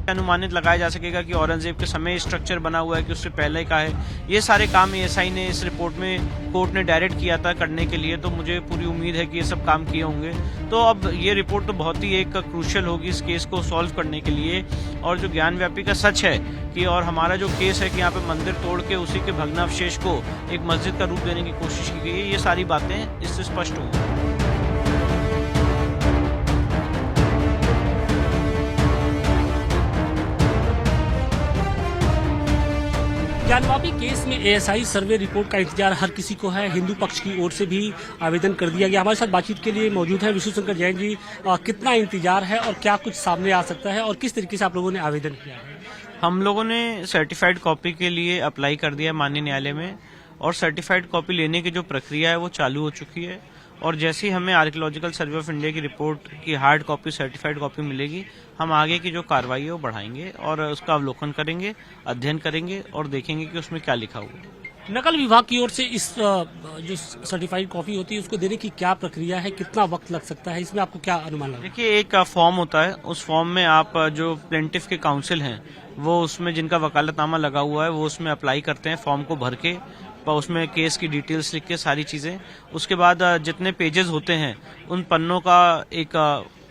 अनुमानित लगाया जा सकेगा कि औरंगजेब के समय स्ट्रक्चर बना हुआ है कि उससे पहले का है। ये सारे काम एएसआई ने इस रिपोर्ट में कोर्ट ने डायरेक्ट किया था करने के लिए, तो मुझे पूरी उम्मीद है कि ये सब काम किए होंगे। तो अब ये रिपोर्ट तो बहुत ही एक क्रूशियल होगी इस केस को सॉल्व करने के लिए। और जो ज्ञानव्यापी का सच है कि और हमारा जो केस है कि यहाँ पे मंदिर तोड़ के उसी के भग्नावशेष को एक मस्जिद का रूप देने की कोशिश की गई है, ये सारी बातें इससे स्पष्ट होंगी। ज्ञानवापी केस में एएसआई सर्वे रिपोर्ट का इंतजार हर किसी को है। हिंदू पक्ष की ओर से भी आवेदन कर दिया गया। हमारे साथ बातचीत के लिए मौजूद है विष्णु शंकर जैन जी। कितना इंतजार है और क्या कुछ सामने आ सकता है और किस तरीके से आप लोगों ने आवेदन किया है? हम लोगों ने सर्टिफाइड कॉपी के लिए अप्लाई कर दिया माननीय न्यायालय में, और सर्टिफाइड कॉपी लेने की जो प्रक्रिया है वो चालू हो चुकी है। और जैसे ही हमें आर्कियोलॉजिकल सर्वे ऑफ इंडिया की रिपोर्ट की हार्ड कॉपी सर्टिफाइड कॉपी मिलेगी, हम आगे की जो कार्रवाई है वो बढ़ाएंगे और उसका अवलोकन करेंगे, अध्ययन करेंगे और देखेंगे कि उसमें क्या लिखा हुआ है। नकल विभाग की ओर से इस जो सर्टिफाइड कॉपी होती है उसको देने की क्या प्रक्रिया है, कितना वक्त लग सकता है, इसमें आपको क्या अनुमान लगा? देखिए, एक फॉर्म होता है, उस फॉर्म में आप जो प्लेंटिफ के काउंसिल हैं वो उसमें जिनका वकालतनामा लगा हुआ है वो उसमें अप्लाई करते हैं फॉर्म को भर के, उसमें केस की डिटेल्स लिख के सारी चीजें। उसके बाद जितने पेजेस होते हैं उन पन्नों का एक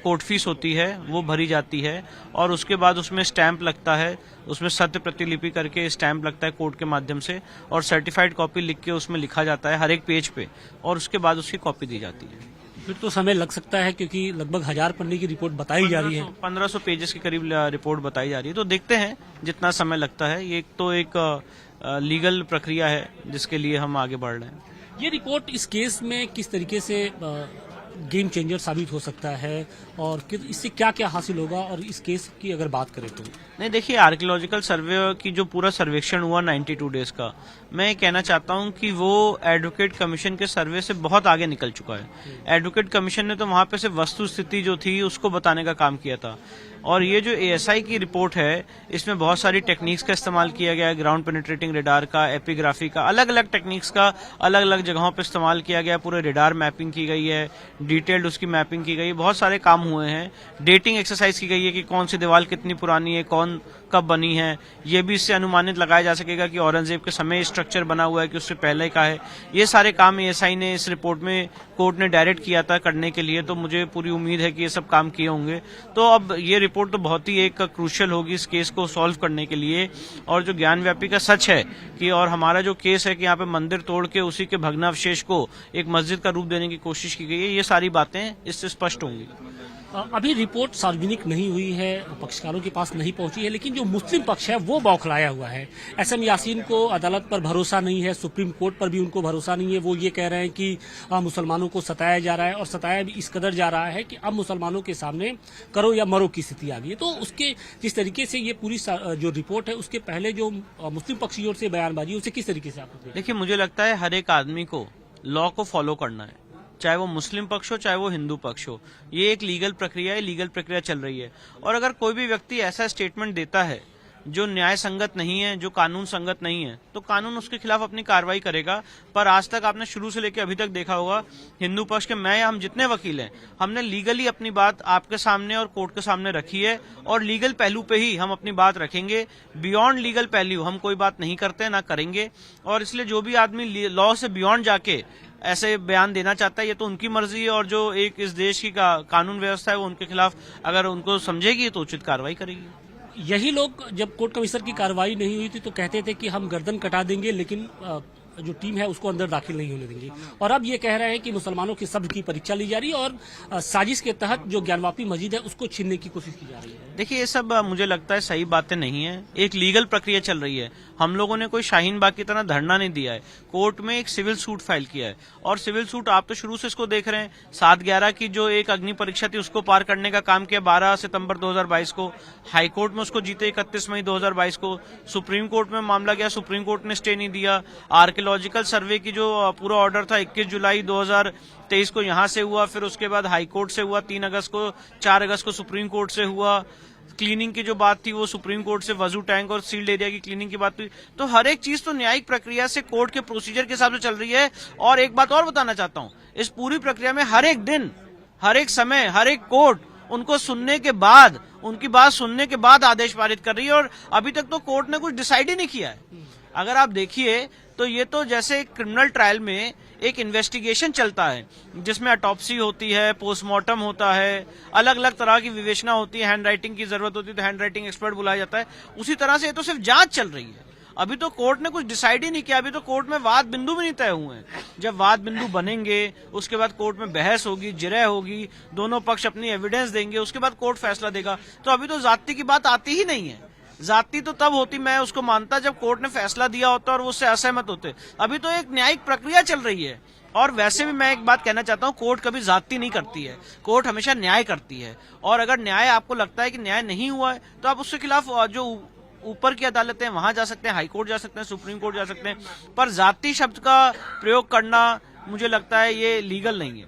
कोर्ट फीस होती है वो भरी जाती है, और उसके बाद उसमें स्टैंप लगता है, उसमें सत्य प्रतिलिपि करके स्टैंप लगता है कोर्ट के माध्यम से, और सर्टिफाइड कॉपी लिख के उसमें लिखा जाता है हर एक पेज पे, और उसके बाद उसकी कॉपी दी जाती है। फिर तो समय लग सकता है क्योंकि लगभग 1000 पन्ने की रिपोर्ट बताई जा रही है। 1500 पेजेस के करीब रिपोर्ट बताई जा रही है, तो देखते हैं जितना समय लगता है। ये तो एक लीगल प्रक्रिया है जिसके लिए हम आगे बढ़ रहे हैं। ये रिपोर्ट इस केस में किस तरीके से गेम चेंजर साबित हो सकता है और इससे क्या क्या हासिल होगा, और इस केस की अगर बात करें तो? नहीं, देखिए, आर्कियोलॉजिकल सर्वे की जो पूरा सर्वेक्षण हुआ 92 डेज का, मैं ये कहना चाहता हूं कि वो एडवोकेट कमीशन के सर्वे से बहुत आगे निकल चुका है। एडवोकेट कमीशन ने तो वहां पे से वस्तु स्थिति जो थी उसको बताने का काम किया था, और ये जो एएसआई की रिपोर्ट है इसमें बहुत सारी टेक्निक्स का इस्तेमाल किया गया है, ग्राउंड पेनिट्रेटिंग रेडार का, एपिग्राफी का, अलग अलग टेक्निक्स का अलग अलग जगहों पे इस्तेमाल किया गया। पूरे रेडार मैपिंग की गई है, डिटेल्ड उसकी मैपिंग की गई है, बहुत सारे काम हुए हैं। डेटिंग एक्सरसाइज की गई है कि कौन सी दीवार कितनी पुरानी है, कौन कब बनी है, ये भी इससे अनुमानित लगाया जा सकेगा कि औरंगजेब के समय स्ट्रक्चर बना हुआ है कि उससे पहले का है। ये सारे काम एएसआई ने इस रिपोर्ट में कोर्ट ने डायरेक्ट किया था करने के लिए, तो मुझे पूरी उम्मीद है कि ये सब काम किए होंगे। तो अब ये रिपोर्ट तो बहुत ही एक क्रूशियल होगी इस केस को सॉल्व करने के लिए। और जो ज्ञानव्यापी का सच है कि और हमारा जो केस है कि यहाँ पे मंदिर तोड़ के उसी के भग्नावशेष को एक मस्जिद का रूप देने की कोशिश की गई है, ये सारी बातें इससे स्पष्ट होंगी। अभी रिपोर्ट सार्वजनिक नहीं हुई है, पक्षकारों के पास नहीं पहुंची है, लेकिन जो मुस्लिम पक्ष है वो बौखलाया हुआ है। एसएम यासीन को अदालत पर भरोसा नहीं है, सुप्रीम कोर्ट पर भी उनको भरोसा नहीं है। वो ये कह रहे हैं कि मुसलमानों को सताया जा रहा है, और सताया भी इस कदर जा रहा है कि अब मुसलमानों के सामने करो या मरो की स्थिति आ गई है। तो उसके जिस तरीके से ये पूरी जो रिपोर्ट है उसके पहले जो मुस्लिम पक्ष की ओर से बयानबाजी उसे किस तरीके से आप देखिए, मुझे लगता है हर एक आदमी को लॉ को फॉलो करना है, चाहे वो मुस्लिम पक्ष हो चाहे वो हिंदू पक्ष हो। ये एक लीगल प्रक्रिया है, लीगल प्रक्रिया चल रही है। और अगर कोई भी व्यक्ति ऐसा स्टेटमेंट देता है जो न्याय संगत नहीं है, जो कानून संगत नहीं है, तो कानून उसके खिलाफ अपनी कार्रवाई करेगा। पर आज तक आपने शुरू से लेकर अभी तक देखा होगा, हिंदू पक्ष के मैं या हम जितने वकील हैं, हमने लीगली अपनी बात आपके सामने और कोर्ट के सामने रखी है, और लीगल पहलू पे ही हम अपनी बात रखेंगे। बियॉन्ड लीगल पहलू हम कोई बात नहीं करते, ना करेंगे। और इसलिए जो भी आदमी लॉ से बियॉन्ड जाके ऐसे बयान देना चाहता है, ये तो उनकी मर्जी है, और जो एक इस देश की कानून व्यवस्था है वो उनके खिलाफ अगर उनको समझेगी तो उचित कार्रवाई करेगी। यही लोग जब कोर्ट कमिश्नर की कार्रवाई नहीं हुई थी तो कहते थे कि हम गर्दन कटा देंगे, लेकिन जो टीम है उसको अंदर दाखिल नहीं होने देंगे। और अब ये कह रहे हैं कि मुसलमानों की सब्र की परीक्षा ली जा रही है और साजिश के तहत जो ज्ञानवापी मस्जिद है उसको छीनने की कोशिश की जा रही है। देखिए, ये सब मुझे लगता है सही बातें नहीं है। एक लीगल प्रक्रिया चल रही है। हम लोगों ने कोई शाहीन बाग की तरह धरना नहीं दिया है, कोर्ट में एक सिविल सूट फाइल किया है। और सिविल सूट आप तो शुरू से इसको देख रहे हैं, 7/11 की जो एक अग्नि परीक्षा थी उसको पार करने का काम किया 12 सितंबर 2022 को। हाईकोर्ट में उसको जीते 31 मई 2022 को। सुप्रीम कोर्ट में मामला गया, सुप्रीम कोर्ट ने स्टे नहीं दिया। आर्कियोलॉजिकल सर्वे की जो पूरा ऑर्डर था 21 जुलाई 2023 को यहां से हुआ, फिर उसके बाद हाईकोर्ट से हुआ 3 अगस्त को, 4 अगस्त को सुप्रीम कोर्ट से हुआ। क्लीनिंग की जो बात थी वो सुप्रीम कोर्ट से वजू टैंक और सील्ड एरिया की क्लीनिंग की बात हुई। तो हर एक चीज तो न्यायिक प्रक्रिया से कोर्ट के प्रोसीजर के हिसाब से चल रही है। और एक बात और बताना चाहता हूं, इस पूरी प्रक्रिया में हर एक दिन, हर एक समय, हर एक कोर्ट उनको सुनने के बाद, उनकी बात सुनने के बाद आदेश पारित कर रही है। और अभी तक तो कोर्ट ने कुछ डिसाइड ही नहीं किया है। अगर आप देखिए तो ये तो जैसे क्रिमिनल ट्रायल में एक इन्वेस्टिगेशन चलता है जिसमें ऑटोप्सी होती है, पोस्टमार्टम होता है, अलग अलग तरह की विवेचना होती है, हैंड राइटिंग की जरूरत होती है तो हैंड राइटिंग एक्सपर्ट बुलाया जाता है, उसी तरह से ये तो सिर्फ जांच चल रही है। अभी तो कोर्ट ने कुछ डिसाइड ही नहीं किया। अभी तो कोर्ट में वाद बिंदु भी नहीं तय हुए हैं। जब वाद बिंदु बनेंगे उसके बाद कोर्ट में बहस होगी, जिरह होगी, दोनों पक्ष अपनी एविडेंस देंगे, उसके बाद कोर्ट फैसला देगा। तो अभी तो जाति की बात आती ही नहीं है। जाति तो तब होती, मैं उसको मानता, जब कोर्ट ने फैसला दिया होता और वो उससे असहमत होते। अभी तो एक न्यायिक प्रक्रिया चल रही है। और वैसे भी मैं एक बात कहना चाहता हूँ, कोर्ट कभी जाति नहीं करती है, कोर्ट हमेशा न्याय करती है। और अगर न्याय आपको लगता है कि न्याय नहीं हुआ है तो आप उसके खिलाफ जो ऊपर की अदालतें वहां जा सकते हैं, हाई कोर्ट जा सकते हैं, सुप्रीम कोर्ट जा सकते हैं, पर जाति शब्द का प्रयोग करना मुझे लगता है ये लीगल नहीं है।